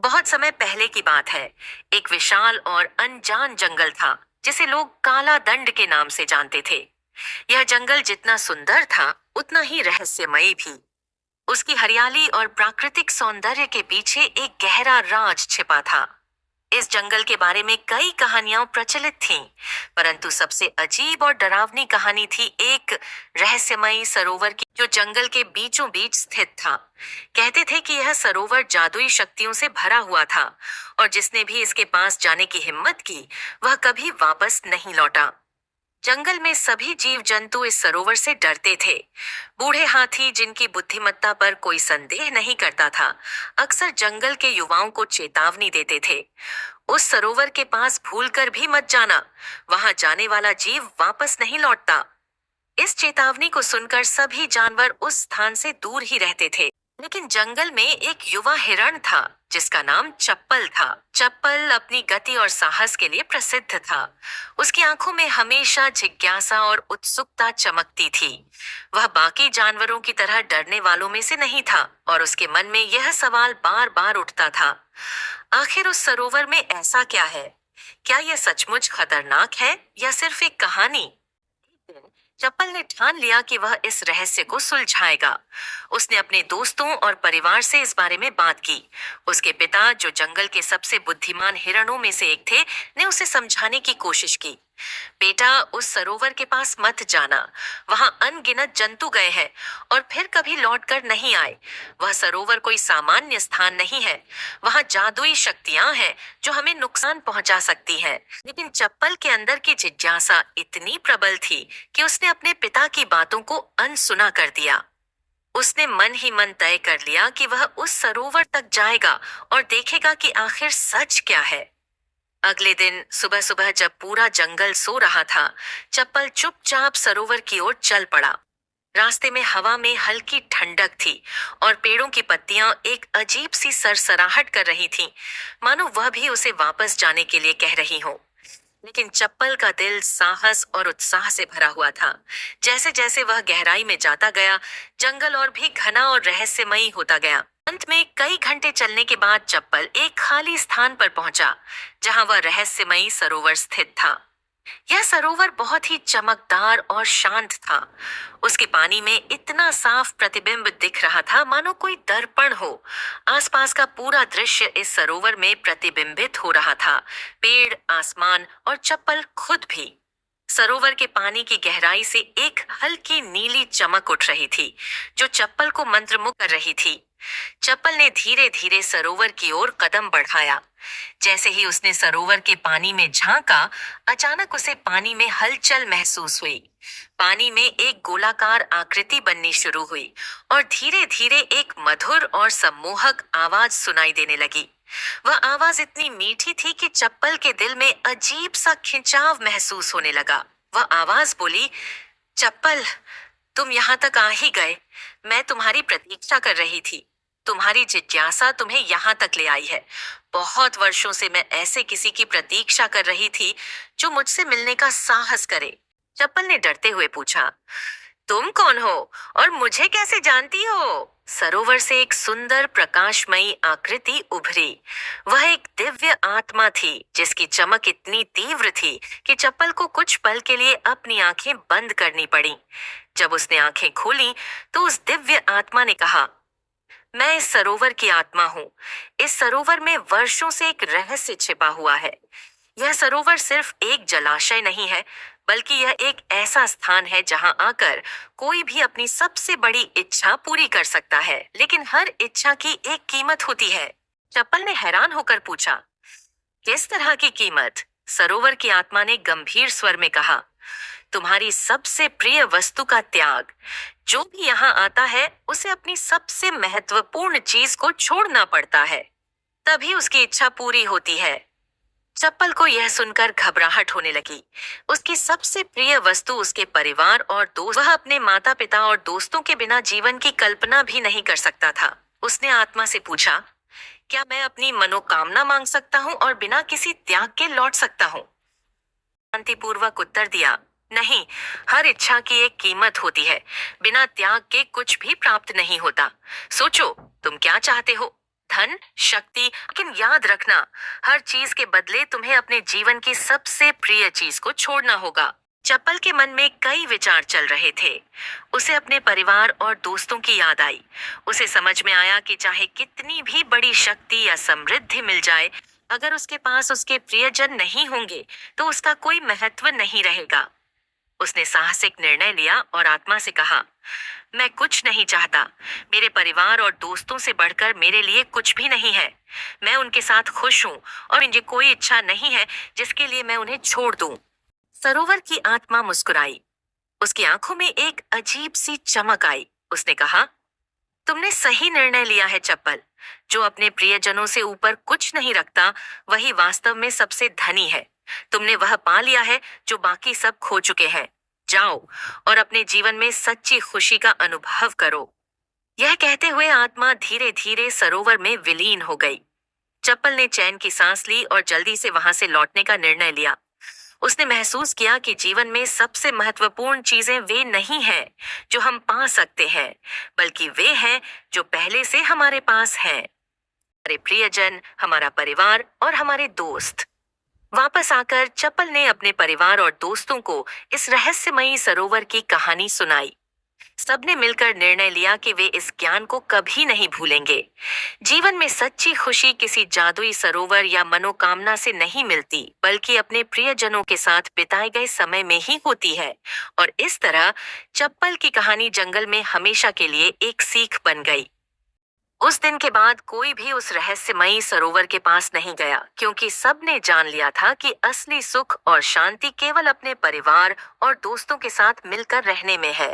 बहुत समय पहले की बात है। एक विशाल और अनजान जंगल था जिसे लोग काला दंड के नाम से जानते थे। यह जंगल जितना सुंदर था उतना ही रहस्यमयी भी। उसकी हरियाली और प्राकृतिक सौंदर्य के पीछे एक गहरा राज छिपा था। इस जंगल के बारे में कई कहानियां प्रचलित थीं, परंतु सबसे अजीब और डरावनी कहानी थी एक रहस्यमयी सरोवर की जो जंगल के बीचों बीच स्थित था। कहते थे कि यह सरोवर जादुई शक्तियों से भरा हुआ था और जिसने भी इसके पास जाने की हिम्मत की वह कभी वापस नहीं लौटा। जंगल में सभी जीव जंतु इस सरोवर से डरते थे। बूढ़े हाथी जिनकी बुद्धिमत्ता पर कोई संदेह नहीं करता था, अक्सर जंगल के युवाओं को चेतावनी देते थे, उस सरोवर के पास भूलकर भी मत जाना, वहां जाने वाला जीव वापस नहीं लौटता। इस चेतावनी को सुनकर सभी जानवर उस स्थान से दूर ही रहते थे। लेकिन जंगल में एक युवा हिरण था जिसका नाम चप्पल था। चप्पल अपनी गति और साहस के लिए प्रसिद्ध था। उसकी आंखों में हमेशा जिज्ञासा और उत्सुकता चमकती थी। वह बाकी जानवरों की तरह डरने वालों में से नहीं था और उसके मन में यह सवाल बार बार उठता था, आखिर उस सरोवर में ऐसा क्या है? क्या यह सचमुच खतरनाक है या सिर्फ एक कहानी? चप्पल ने ठान लिया कि वह इस रहस्य को सुलझाएगा। उसने अपने दोस्तों और परिवार से इस बारे में बात की। उसके पिता, जो जंगल के सबसे बुद्धिमान हिरणों में से एक थे, ने उसे समझाने की कोशिश की। बेटा, उस सरोवर के पास मत जाना। वहां अनगिनत जंतु गए हैं और फिर कभी लौटकर नहीं आए। वह सरोवर कोई सामान्य स्थान नहीं है। वहां जादुई शक्तियां हैं जो हमें नुकसान पहुंचा सकती हैं। लेकिन चप्पल के अंदर की जिज्ञासा इतनी प्रबल थी कि उसने अपने पिता की बातों को अनसुना कर दिया। उसने मन ही मन तय कर लिया कि वह उस सरोवर तक जाएगा और देखेगा कि आखिर सच क्या है। अगले दिन सुबह सुबह जब पूरा जंगल सो रहा था, चप्पल चुपचाप सरोवर की ओर चल पड़ा। रास्ते में हवा में हल्की ठंडक थी और पेड़ों की पत्तियां एक अजीब सी सरसराहट कर रही थीं, मानो वह भी उसे वापस जाने के लिए कह रही हो। लेकिन चप्पल का दिल साहस और उत्साह से भरा हुआ था। जैसे जैसे वह गहराई में जाता गया, जंगल और भी घना और रहस्यमयी होता गया। अंत में कई घंटे चलने के बाद चप्पल एक खाली स्थान पर पहुंचा, जहां वह रहस्यमयी सरोवर स्थित था। यह सरोवर बहुत ही चमकदार और शांत था। उसके पानी में इतना साफ प्रतिबिंब दिख रहा था मानो कोई दर्पण हो। आसपास का पूरा दृश्य इस सरोवर में प्रतिबिंबित हो रहा था, पेड़, आसमान और चप्पल खुद भी। सरोवर के पानी की गहराई से एक हल्की नीली चमक उठ रही थी जो चप्पल को मंत्रमुग्ध कर रही थी। चप्पल ने धीरे धीरे सरोवर की ओर कदम बढ़ाया। जैसे ही उसने सरोवर के पानी में झांका, अचानक उसे पानी में हलचल महसूस हुई। पानी में एक गोलाकार आकृति बननी शुरू हुई और धीरे धीरे एक मधुर और सम्मोहक आवाज सुनाई देने लगी। वह आवाज इतनी मीठी थी कि चप्पल के दिल में अजीब सा खिंचाव महसूस होने लगा। वह आवाज बोली, चप्पल, तुम यहाँ तक आ ही गए। मैं तुम्हारी प्रतीक्षा कर रही थी। तुम्हारी जिज्ञासा तुम्हें यहाँ तक ले आई है। बहुत वर्षों से मैं ऐसे किसी की प्रतीक्षा कर रही थी जो मुझसे मिलने का साहस करे। चप्पल ने डरते हुए पूछा, तुम कौन हो और मुझे कैसे जानती हो? सरोवर से एक सुंदर प्रकाशमयी आकृति उभरी। वह एक दिव्य आत्मा थी जिसकी चमक इतनी तीव्र थी कि चप्पल को कुछ पल के लिए अपनी आंखें बंद करनी पड़ी। जब उसने आंखें खोली तो उस दिव्य आत्मा ने कहा, मैं इस सरोवर की आत्मा हूँ। इस सरोवर में वर्षों से एक रहस्य छिपा हुआ है। यह सरोवर सिर्फ एक जलाशय नहीं है, बल्कि यह एक ऐसा स्थान है जहां आकर कोई भी अपनी सबसे बड़ी इच्छा पूरी कर सकता है। लेकिन हर इच्छा की एक कीमत होती है। चप्पल ने हैरान होकर पूछा, किस तरह की कीमत? सरोवर की आत्मा ने गंभीर स्वर में कहा, तुम्हारी सबसे प्रिय वस्तु का त्याग। जो भी यहाँ आता है उसे अपनी सबसे महत्वपूर्ण चीज को छोड़ना पड़ता है, तभी उसकी इच्छा पूरी होती है। चप्पल को यह सुनकर घबराहट होने लगी। उसकी सबसे प्रिय वस्तु उसके परिवार और दोस्त। वह अपने माता पिता और दोस्तों के बिना जीवन की कल्पना भी नहीं कर सकता था। उसने आत्मा से पूछा, क्या मैं अपनी मनोकामना मांग सकता हूँ और बिना किसी त्याग के लौट सकता हूँ? शांतिपूर्वक उत्तर दिया, नहीं, हर इच्छा की एक कीमत होती है। बिना त्याग के कुछ भी प्राप्त नहीं होता। सोचो, तुम क्या चाहते हो? धन, शक्ति, लेकिन याद रखना, हर चीज के बदले तुम्हें अपने जीवन की सबसे प्रिय चीज को छोड़ना होगा। चप्पल के मन में कई विचार चल रहे थे। उसे अपने परिवार और दोस्तों की याद आई। उसे समझ में आया कि चाहे कितनी भी बड़ी शक्ति या समृद्धि मिल जाए, अगर उसके पास उसके प्रियजन नहीं होंगे तो उसका कोई महत्व नहीं रहेगा। उसने साहसिक निर्णय लिया और आत्मा से कहा, मैं कुछ नहीं चाहता। मेरे परिवार और दोस्तों से बढ़कर मेरे लिए कुछ भी नहीं है। मैं उनके साथ खुश हूँ और मुझे कोई इच्छा नहीं है जिसके लिए मैं उन्हें छोड़ दूं। सरोवर की आत्मा मुस्कुराई। उसकी आंखों में एक अजीब सी चमक आई। उसने कहा, तुमने सही निर्णय लिया है चप्पल। जो अपने प्रियजनों से ऊपर कुछ नहीं रखता, वही वास्तव में सबसे धनी है। तुमने वह पा लिया है जो बाकी सब खो चुके हैं। जाओ और अपने जीवन में सच्ची खुशी का अनुभव करो। यह कहते हुए आत्मा धीरे धीरे सरोवर में विलीन हो गई। चप्पल ने चैन की सांस ली और जल्दी से वहां से लौटने का निर्णय लिया। उसने महसूस किया कि जीवन में सबसे महत्वपूर्ण चीजें वे नहीं हैं जो हम पा सकते हैं, बल्कि वे हैं जो पहले से हमारे पास हैं। हमारे प्रियजन, हमारा परिवार और हमारे दोस्त। वापस आकर चप्पल ने अपने परिवार और दोस्तों को इस रहस्यमयी सरोवर की कहानी सुनाई। सबने मिलकर निर्णय लिया कि वे इस ज्ञान को कभी नहीं भूलेंगे। जीवन में सच्ची खुशी किसी जादुई सरोवर या मनोकामना से नहीं मिलती, बल्कि अपने प्रियजनों के साथ बिताए गए समय में ही होती है। और इस तरह चप्पल की कहानी जंगल में हमेशा के लिए एक सीख बन गई। उस दिन के बाद कोई भी उस रहस्यमयी सरोवर के पास नहीं गया, क्योंकि सबने जान लिया था कि असली सुख और शांति केवल अपने परिवार और दोस्तों के साथ मिलकर रहने में है।